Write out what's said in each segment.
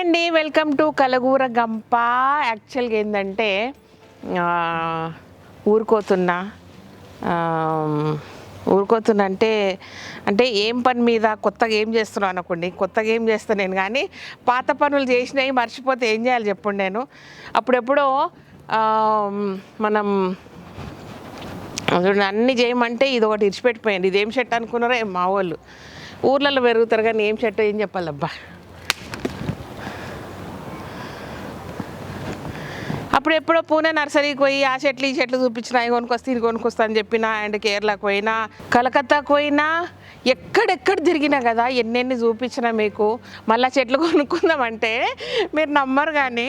అండి, welcome to కలగూర గంప. యాక్చువల్గా ఏంటంటే ఊరుకోతున్నా అంటే అంటే ఏం పని మీద కొత్తగా ఏం చేస్తున్నాను అనుకోండి. కొత్తగా ఏం చేస్తాను నేను, కానీ పాత పనులు చేసినవి మర్చిపోతే ఏం చేయాలి చెప్పండి. నేను అప్పుడెప్పుడో మనం అన్నీ చేయమంటే ఇది ఒకటి ఇడిచిపెట్టిపోయింది. ఇదేం షర్ట్ అనుకున్నారో ఏం మా వాళ్ళు ఊర్లలో పెరుగుతారు, కానీ ఏం షర్ట్ ఏం చెప్పాలబ్బా. అప్పుడు ఎప్పుడో పూణే నర్సరీకి పోయి ఆ చెట్లు ఈ చెట్లు చూపించిన, కొనుక్కొస్తే ఇది కొనుక్కొస్తా అని చెప్పిన. అండ్ కేరళకు పోయినా, కలకత్తాకు పోయినా, ఎక్కడెక్కడ తిరిగినా కదా, ఎన్నెన్ని చూపించినా మీకు. మళ్ళీ చెట్లు కొనుక్కుందామంటే మీరు నమ్మరు, కానీ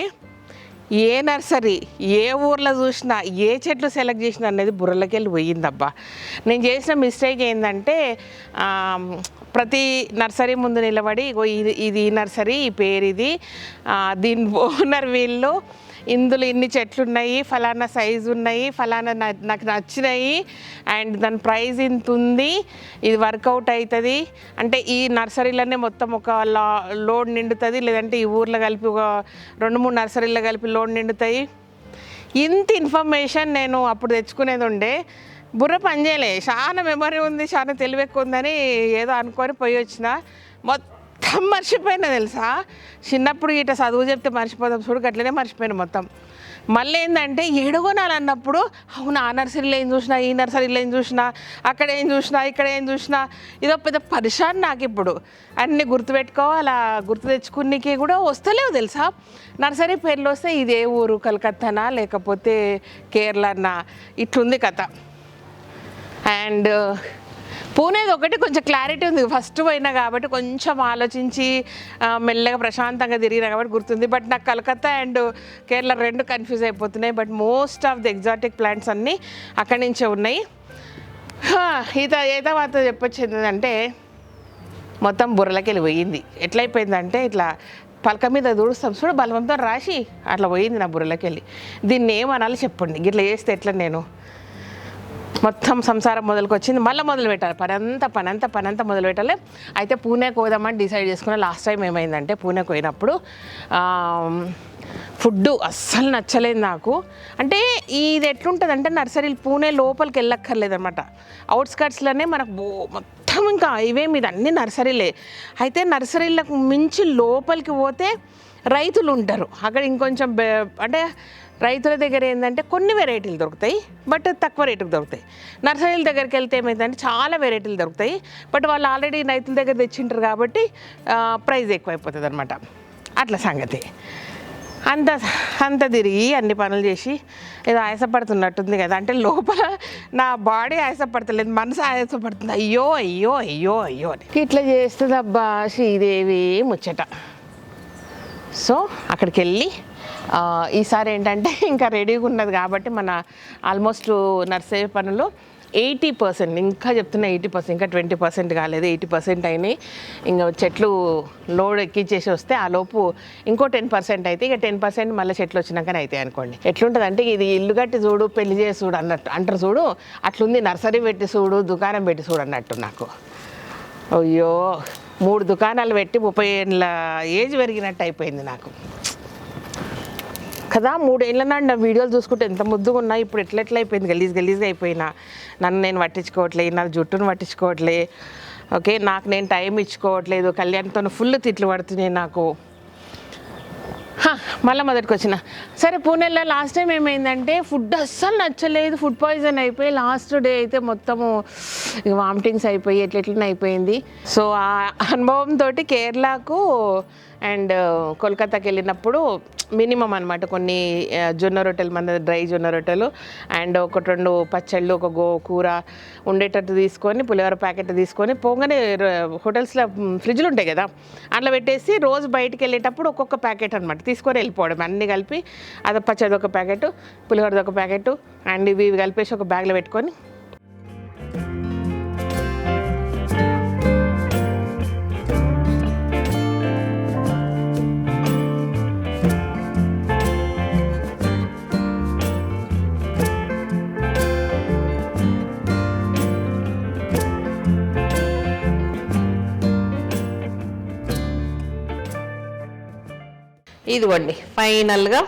ఏ నర్సరీ ఏ ఊర్లో చూసినా ఏ చెట్లు సెలెక్ట్ చేసినా అనేది బుర్రలోకి వెళ్ళి పోయిందబ్బా. నేను చేసిన మిస్టేక్ ఏంటంటే ప్రతి నర్సరీ ముందు నిలబడి ఇది ఈ నర్సరీ, ఈ పేరు ఇది, దీని ఓనర్ వీళ్ళు, ఇందులో ఇన్ని చెట్లు ఉన్నాయి, ఫలానా సైజు ఉన్నాయి, ఫలానా నాకు నచ్చినాయి, అండ్ దాని ప్రైస్ ఇంత ఉంది, ఇది వర్కౌట్ అవుతుంది అంటే ఈ నర్సరీలోనే మొత్తం ఒక లోడ్ నిండుతుంది, లేదంటే ఈ ఊర్లో కలిపి ఒక 2-3 నర్సరీలో కలిపి లోడ్ నిండుతాయి. ఇంత ఇన్ఫర్మేషన్ నేను అప్పుడు తెచ్చుకునేది ఉండే. బుర్ర పనిచేయలే, చాలా మెమరీ ఉంది, చాలా తెలివి ఎక్కువ ఉందని ఏదో అనుకొని పోయి వచ్చిన. మొత్తం మర్చిపోయినా తెలుసా. చిన్నప్పుడు ఇట్లా చదువు చెప్తే మర్చిపోతాం చూడు, అట్లనే మర్చిపోయాను మొత్తం. మళ్ళీ ఏంటంటే ఏడుగొనాలన్నప్పుడు అవును, ఆ నర్సరీలో ఏం చూసినా, ఈ నర్సరీలో ఏం చూసినా, అక్కడ ఏం చూసినా, ఇక్కడ ఏం చూసినా, ఇదో పెద్ద పరిశాన్ నాకు ఇప్పుడు. అన్నీ గుర్తుపెట్టుకోవాలి, గుర్తు తెచ్చుకునేకి కూడా వస్తలేవు తెలుసా. నర్సరీ పేర్లు వస్తే ఇదే ఊరు, కలకత్తానా లేకపోతే కేరళనా, ఇట్లుంది కథ. అండ్ పూణేది ఒకటి కొంచెం క్లారిటీ ఉంది, ఫస్ట్ పోయినా కాబట్టి కొంచెం ఆలోచించి మెల్లగా ప్రశాంతంగా తిరిగినా కాబట్టి గుర్తుంది. బట్ నాకు కలకత్తా అండ్ కేరళ రెండు కన్ఫ్యూజ్ అయిపోతున్నాయి. But most of the exotic plants అన్నీ అక్కడి నుంచే ఉన్నాయి. ఏ తర్వాత చెప్పొచ్చింది అంటే మొత్తం బుర్రలకి వెళ్ళి పోయింది. ఎట్లయిపోయిందంటే ఇట్లా పలక మీద దూడుస్తాం చూడు, బలవంతో రాసి అట్లా పోయింది నా బుర్రలకి వెళ్ళి. దీన్ని ఏమనాలి చెప్పండి, ఇట్లా చేస్తే ఎట్లా నేను మొత్తం సంసారం మొదలుకు వచ్చింది. మళ్ళీ మొదలు పెట్టాలి, పని అంతా మొదలు పెట్టాలి. అయితే పూణేకి పోదామని డిసైడ్ చేసుకున్నా. లాస్ట్ టైం ఏమైందంటే పూణేకి పోయినప్పుడు ఫుడ్ అస్సలు నచ్చలేదు నాకు. అంటే ఇది ఎట్లుంటుంది అంటే నర్సరీలు పూణే లోపలికి వెళ్ళక్కర్లేదన్నమాట, అవుట్స్కట్స్లోనే మనకు మొత్తం ఇంకా హైవే మీద అన్ని నర్సరీలే. అయితే నర్సరీలకు మించి లోపలికి పోతే రైతులు ఉంటారు అక్కడ. ఇంకొంచెం అంటే రైతుల దగ్గర ఏంటంటే కొన్ని వెరైటీలు దొరుకుతాయి, బట్ తక్కువ రేటుకు దొరుకుతాయి. నర్సరీల దగ్గరికి వెళ్తే ఏమైందంటే చాలా వెరైటీలు దొరుకుతాయి, బట్ వాళ్ళు ఆల్రెడీ రైతుల దగ్గర తెచ్చింటారు కాబట్టి ప్రైస్ ఎక్కువైపోతుంది అనమాట. అట్లా సంగతి. అంత తిరిగి అన్ని పనులు చేసి ఏదో ఆయాసపడుతున్నట్టుంది కదా, అంటే లోపల నా బాడీ ఆయాసపడతలేదు, మనసు ఆయాసపడుతుంది. అయ్యో అయ్యో అయ్యో అయ్యో అని ఇట్లా చేస్తుంది అబ్బా శ్రీదేవి ముచ్చట. సో అక్కడికి వెళ్ళి ఈసారి ఏంటంటే ఇంకా రెడీగా ఉన్నది కాబట్టి మన ఆల్మోస్ట్ నర్సరీ పనులు 80%, ఇంకా చెప్తున్నా 80%, ఇంకా 20% కాలేదు, 80% అయినాయి. ఇంకా చెట్లు లోడ్ ఎక్కించేసి వస్తే ఆ లోపు ఇంకో 10% అయితే ఇక 10% మళ్ళీ చెట్లు వచ్చినాకనే అవుతాయి అనుకోండి. ఎట్లుంటుంది అంటే ఇది ఇల్లు కట్టి చూడు, పెళ్లి చేసి చూడు అన్నట్టు అంటారు చూడు, అట్లుంది. నర్సరీ పెట్టి చూడు, దుకాణం పెట్టి చూడు అన్నట్టు నాకు. అయ్యో 3 దుకాణాలు పెట్టి 30 ఏళ్ళ ఏజ్ పెరిగినట్టు అయిపోయింది నాకు కదా. 3 ఏళ్ళ నాడు వీడియోలు చూసుకుంటే ఎంత ముద్దుగా ఉన్నా, ఇప్పుడు ఎట్లెట్లా అయిపోయింది, గలీజ్గా అయిపోయినా. నన్ను నేను పట్టించుకోవట్లేదు, నా జుట్టును పట్టించుకోవట్లే, ఓకే, నాకు నేను టైం ఇచ్చుకోవట్లేదు. కళ్యాణ్తో ఫుల్ తిట్లు పడుతున్నాయి నాకు. మళ్ళీ మొదటికి వచ్చిన. సరే పూణేలో లాస్ట్ టైం ఏమైందంటే ఫుడ్ అస్సలు నచ్చలేదు, ఫుడ్ పాయిజన్ అయిపోయి లాస్ట్ డే అయితే మొత్తము వామిటింగ్స్ అయిపోయి ఎట్లెట్లనే అయిపోయింది. సో ఆ అనుభవంతో కేరళకు అండ్ కోల్కతాకి వెళ్ళినప్పుడు మినిమం అనమాట కొన్ని జొన్న రొట్టెలు, మన డ్రై జొన్న రొట్టెలు అండ్ 1-2 పచ్చళ్ళు, ఒక కూర ఉండేటట్టు తీసుకొని, పులిహోర ప్యాకెట్ తీసుకొని పోగానే హోటల్స్లో ఫ్రిడ్జ్లు ఉంటాయి కదా, అట్లా పెట్టేసి రోజు బయటికి వెళ్ళేటప్పుడు ఒక్కొక్క ప్యాకెట్ అనమాట తీసుకొని వెళ్ళిపోవడం. అన్నీ కలిపి అది పచ్చడి ఒక ప్యాకెట్, పులిహోరది ఒక ప్యాకెట్ అండ్ ఇవి కలిపేసి ఒక బ్యాగ్లో పెట్టుకొని ఇదిగోండి ఫైనల్గా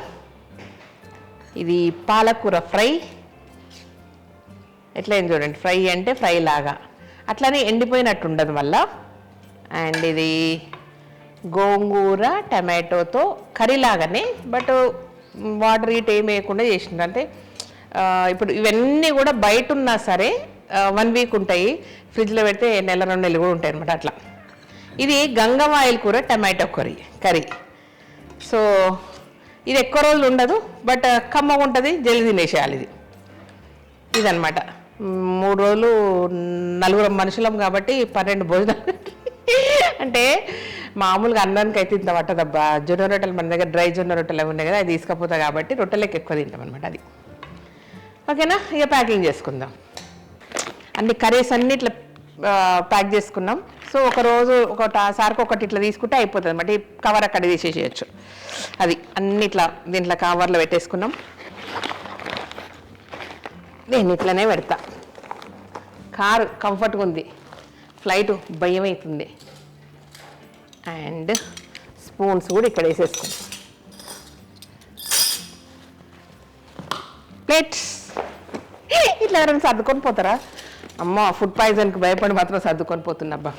ఇది పాలకూర ఫ్రై. ఎట్లయింది చూడండి, ఫ్రై అంటే ఫ్రై లాగా, అట్లనే ఎండిపోయినట్టు ఉండదు మళ్ళా. అండ్ ఇది గోంగూర టమాటోతో కర్రీ లాగానే, బట్ వాటర్ హీట్ ఏం వేయకుండా చేసిండ్రు. అంటే ఇప్పుడు ఇవన్నీ కూడా బయట ఉన్నా సరే 1 వీక్ ఉంటాయి, ఫ్రిడ్జ్లో పెడితే నెల 2 నెలలు కూడా ఉంటాయి అనమాట అట్లా. ఇది గంగవాయిల్ కూర టమాటో కర్రీ. సో ఇది ఎక్కువ రోజులు ఉండదు, బట్ కమ్మగా ఉంటుంది, జల్దీ తినేసేయాలి. ఇదనమాట 3 రోజులు 4 మనుషులం కాబట్టి 12 భోజనాలు. అంటే మామూలుగా అన్నానికి అయితే ఇంత పట్టదబ్బా. జొన్న రొట్టెలు మన దగ్గర డ్రై జొన్న రొట్టెలు ఉన్నాయి కదా, అది తీసుకపోతా కాబట్టి రొట్టెలకి ఎక్కువ తింటాం అనమాట. అది ఓకేనా. ఇక ప్యాకింగ్ చేసుకుందాం. అన్ని కర్రీస్ అన్ని ఇట్లా ప్యాక్ చేసుకున్నాం. సో ఒకరోజు సారికి ఒకటి ఇట్లా తీసుకుంటే అయిపోతుంది అనమాట. ఈ కవర్ అక్కడ తీసేసేయచ్చు. అది అన్ని ఇట్లా దీంట్లో కవర్లో పెట్టేసుకున్నాం. నేను ఇట్లనే పెడతా. కారు కంఫర్ట్గా ఉంది, ఫ్లైట్ భయం అవుతుంది. అండ్ స్పూన్స్ కూడా ఇక్కడ వేసేసుకుందాం. ప్లేట్స్ ఇట్లా ఎవరైనా సర్దుకొని పోతారా? అమ్మ, ఫుడ్ పాయిజన్కి భయపడి మాత్రం సర్దుకొని పోతున్నబ్బా.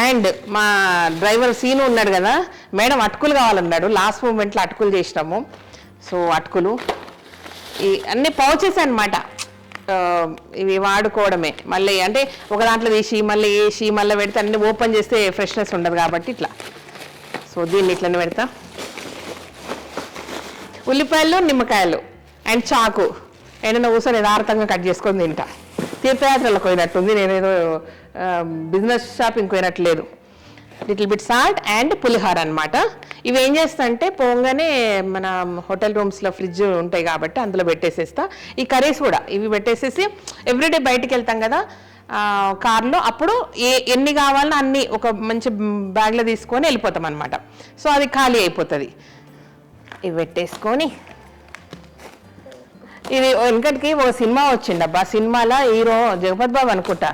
అండ్ మా డ్రైవర్ సీను ఉన్నాడు కదా, మేడం అటుకులు కావాలన్నాడు. లాస్ట్ మూమెంట్లో అటుకులు చేసినాము. సో అటుకులు ఈ అన్ని పౌచెస్ అనమాట. ఇవి వాడుకోవడమే. మళ్ళీ అంటే ఒక దాంట్లో తీసి మళ్ళీ వేసి మళ్ళీ పెడితే అన్ని ఓపెన్ చేస్తే ఫ్రెష్నెస్ ఉండదు కాబట్టి ఇట్లా. సో దీన్ని ఇట్లనే పెడతా. ఉల్లిపాయలు, నిమ్మకాయలు అండ్ చాకు ఏదైనా కూర్చొని యథార్థంగా కట్ చేసుకొని తింటా. తీర్థయాత్రలకు పోయినట్టుంది, నేనేదో బిజినెస్ షాపింగ్ పోయినట్టు లేదు. లిటిల్ బిట్ సాల్ట్ అండ్ పులిహోర అనమాట. ఇవి ఏం చేస్తా అంటే పోగానే మన హోటల్ రూమ్స్లో ఫ్రిడ్జ్ ఉంటాయి కాబట్టి అందులో పెట్టేసేస్తా. ఈ కర్రీస్ కూడా ఇవి పెట్టేసేసి ఎవ్రీడే బయటికి వెళ్తాం కదా కార్లో, అప్పుడు ఎన్ని కావాలన్నా అన్ని ఒక మంచి బ్యాగ్లో తీసుకొని వెళ్ళిపోతాం అనమాట. సో అది ఖాళీ అయిపోతుంది. ఇవి పెట్టేసుకొని ఇది వెనకటికి ఒక సినిమా వచ్చిండబ్బా. సినిమాలో హీరో జగపత్ బాబు అనుకుంటా,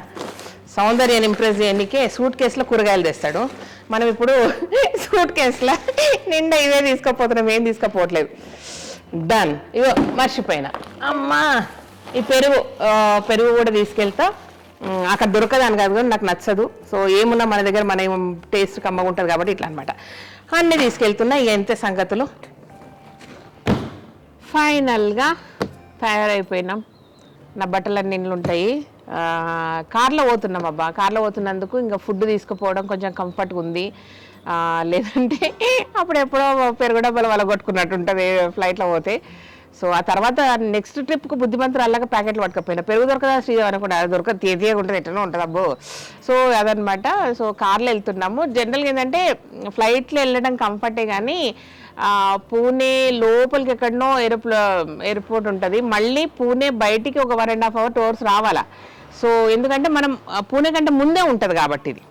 సౌందర్యాన్ని ఇంప్రెస్ చేయడానికే సూట్ కేసులో కూరగాయలు తెస్తాడు. మనం ఇప్పుడు సూట్ కేసులో నిండా ఇవే తీసుకుపోతున్నాం, ఏం తీసుకుపోవట్లేదు. డన్. ఇవో మర్చిపోయినా అమ్మా, ఈ పెరుగు కూడా తీసుకెళ్తా. అక్కడ దొరకదాని కాదు కానీ నాకు నచ్చదు. సో ఏమున్నా మన దగ్గర మన టేస్ట్ కమ్మగా ఉంటుంది కాబట్టి ఇట్లా అనమాట. అన్నీ తీసుకెళ్తున్నా. ఇక ఎంతే సంగతులు. ఫైనల్గా తయారైపోయినాం. నా బట్టలన్నీ ఇండ్లు ఉంటాయి. కార్లో పోతున్నాం అబ్బా. కార్లో పోతున్నందుకు ఇంకా ఫుడ్ తీసుకుపోవడం కొంచెం కంఫర్ట్గా ఉంది. లేదంటే అప్పుడు ఎప్పుడో పెరుగు డబ్బాలు వాళ్ళ కొట్టుకున్నట్టు ఉంటుంది ఫ్లైట్లో పోతే. సో ఆ తర్వాత నెక్స్ట్ ట్రిప్కు బుద్ధిమంతులు అలాగా ప్యాకెట్లు పట్టుకపోయినా. పెరుగు దొరకదా శ్రీదేవి అనుకుంటా, అది దొరకదు, తీయగా ఉంటుంది, ఎట్లనో ఉంటుంది అబ్బో. సో అదనమాట. సో కార్లో వెళ్తున్నాము. జనరల్గా ఏంటంటే ఫ్లైట్లో వెళ్ళడం కంఫర్టే, కానీ పూణే లోపలికి ఎక్కడనో ఎయిర్పోర్ట్ ఉంటుంది. మళ్ళీ పూణే బయటికి ఒక 1.5 hours 2 hours రావాలా. సో ఎందుకంటే మనం పూణే కంటే ముందే ఉంటుంది కాబట్టి ఇది.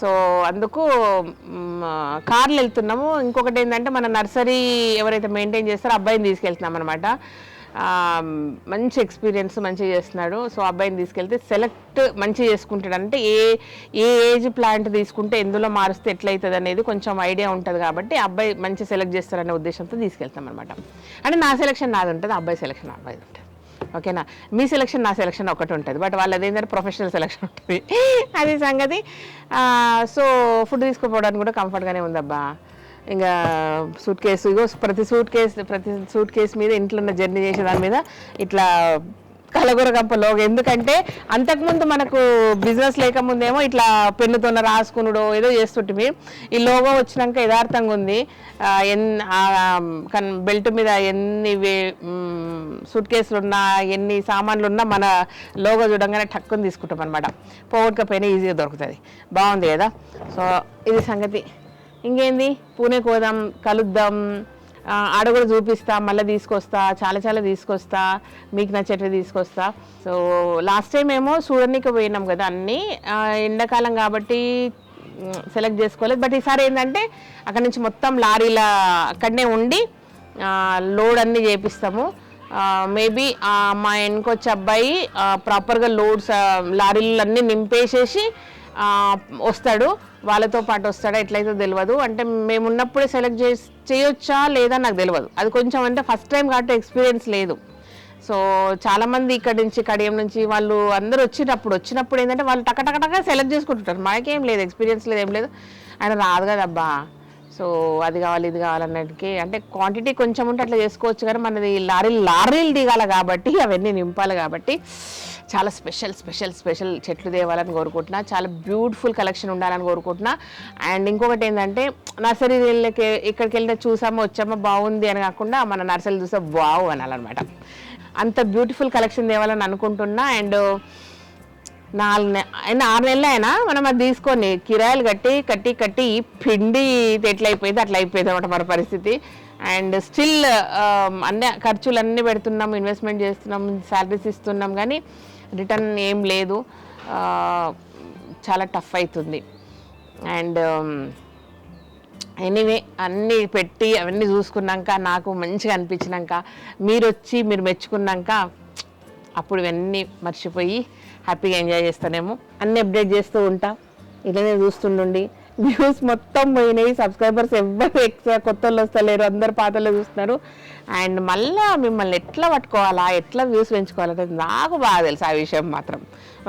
సో అందుకు కార్లు వెళ్తున్నాము. ఇంకొకటి ఏంటంటే మన నర్సరీ ఎవరైతే మెయింటైన్ చేస్తారో అబ్బాయిని తీసుకెళ్తున్నాం అనమాట. మంచి ఎక్స్పీరియన్స్, మంచిగా చేస్తున్నాడు. సో అబ్బాయిని తీసుకెళ్తే సెలెక్ట్ మంచిగా చేసుకుంటాడు. అంటే ఏ ఏజ్ ప్లాంట్ తీసుకుంటే ఎందులో మారుస్తే ఎట్లయితుంది అనేది కొంచెం ఐడియా ఉంటుంది కాబట్టి అబ్బాయి మంచి సెలెక్ట్ చేస్తారనే ఉద్దేశంతో తీసుకెళ్తాం అనమాట. అంటే నా సెలెక్షన్ నాది ఉంటుంది, అబ్బాయి సెలెక్షన్ అబ్బాయిది ఉంటుంది. ఓకేనా. మీ సెలెక్షన్ నా సెలెక్షన్ ఒకటి ఉంటుంది, బట్ వాళ్ళది ఏంటంటే ప్రొఫెషనల్ సెలెక్షన్ ఉంటుంది. అది సంగతి. సో ఫుడ్ తీసుకుపోవడానికి కూడా కంఫర్ట్గానే ఉందబ్బా. ఇంకా సూట్ కేసు, ఇగో ప్రతి సూట్ కేసు మీద ఇంట్లో ఉన్న జర్నీ చేసే దాని మీద ఇట్లా కలగూర కంప లోగో. ఎందుకంటే అంతకుముందు మనకు బిజినెస్ లేకముందేమో ఇట్లా పెన్నుతోన్న రాసుకునుడో ఏదో చేస్తుంటే, ఈ లోగో వచ్చినాక యథార్థంగా ఉంది. బెల్ట్ మీద ఎన్ని సూట్ కేసులు ఉన్నా ఎన్ని సామాన్లు ఉన్నా మన లోగో చూడంగానే టక్కుని తీసుకుంటాం అనమాట. పోగొట్టుకపోయినా ఈజీగా దొరుకుతుంది. బాగుంది కదా. సో ఇది సంగతి. ఇంకేంది, పూణేకి పోదాం, కలుద్దాం, ఆడ కూడా చూపిస్తా, మళ్ళీ తీసుకొస్తా, చాలా తీసుకొస్తా, మీకు నచ్చేటివి తీసుకొస్తా. సో లాస్ట్ టైం ఏమో చూడడానికి పోయినాం కదా అన్నీ, ఎండాకాలం కాబట్టి సెలెక్ట్ చేసుకోలేదు. బట్ ఈసారి ఏంటంటే అక్కడి నుంచి మొత్తం లారీల అక్కడనే ఉండి లోడ్ అన్నీ చేపిస్తాము. మేబీ మా వెనుకొచ్చే అబ్బాయి ప్రాపర్గా లారీలు అన్నీ నింపేసేసి వస్తాడు, వాళ్ళతో పాటు వస్తాడా ఎట్లయితే తెలియదు. అంటే మేము ఉన్నప్పుడే సెలెక్ట్ చేయొచ్చా లేదా నాకు తెలియదు. అది కొంచెం అంటే ఫస్ట్ టైం కాబట్టి ఎక్స్పీరియన్స్ లేదు. సో చాలామంది ఇక్కడి నుంచి కడియం నుంచి వాళ్ళు అందరూ వచ్చినప్పుడు ఏంటంటే వాళ్ళు టక సెలెక్ట్ చేసుకుంటుంటారు. మనకేం లేదు, ఎక్స్పీరియన్స్ లేదు, ఏం లేదు. ఆయన రాదు కదబ్బా, సో అది కావాలి ఇది కావాలన్నట్టుకి అంటే క్వాంటిటీ కొంచెం ఉంటే అట్లా చేసుకోవచ్చు, కానీ మనది లారీలు దిగాలి కాబట్టి అవన్నీ నింపాలి కాబట్టి చాలా స్పెషల్ చెట్లు తేవాలని కోరుకుంటున్నా. చాలా బ్యూటిఫుల్ కలెక్షన్ ఉండాలని కోరుకుంటున్నా. అండ్ ఇంకొకటి ఏంటంటే నర్సరీలకి ఇక్కడికి వెళ్తే చూసామో వచ్చామో బాగుంది అని కాకుండా మన నర్సరీలు చూస్తే బాగు అనాలన్నమాట. అంత బ్యూటిఫుల్ కలెక్షన్ తేవాలని అనుకుంటున్నా. అండ్ 6 నెలలు అయినా మనం అది తీసుకొని కిరాయిలు కట్టి పిండి ఎట్లయిపోయింది అట్లా అయిపోయింది అనమాట మన పరిస్థితి. అండ్ స్టిల్ అన్ని ఖర్చులు అన్నీ పెడుతున్నాం, ఇన్వెస్ట్మెంట్ చేస్తున్నాం, శాలరీస్ ఇస్తున్నాం, కానీ రిటర్న్ ఏం లేదు. చాలా టఫ్ అవుతుంది. అండ్ ఎనీవే అన్నీ పెట్టి అవన్నీ చూసుకున్నాక నాకు మంచిగా అనిపించినాక మీరు మెచ్చుకున్నాక అప్పుడు ఇవన్నీ మర్చిపోయి హ్యాపీగా ఎంజాయ్ చేస్తానేమో. అన్నీ అప్డేట్ చేస్తూ ఉంటా, ఇలానే చూస్తుండండి. వ్యూస్ మొత్తం పోయినాయి, సబ్స్క్రైబర్స్ ఎవ్వరు ఎక్స్ట్రా కొత్త వాళ్ళు వస్తలేరు, అందరు పాతలో చూస్తున్నారు. అండ్ మళ్ళీ మిమ్మల్ని ఎట్లా పట్టుకోవాలా, ఎట్లా వ్యూస్ పెంచుకోవాలంటే నాకు బాగా తెలుసు ఆ విషయం మాత్రం.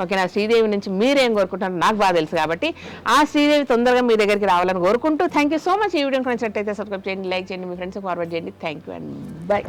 ఓకేనా, శ్రీదేవి నుంచి మీరేం కోరుకుంటారో నాకు బాగా తెలుసు కాబట్టి ఆ శ్రీదేవి తొందరగా మీ దగ్గరికి రావాలని కోరుకుంటూ థ్యాంక్ యూ సో మచ్. ఈ వీడియోకి నచ్చినట్టయితే సబ్స్క్రైబ్ చేయండి, లైక్ చేయండి, మీ ఫ్రెండ్స్ ఫార్వర్డ్ చేయండి. Thank you and by.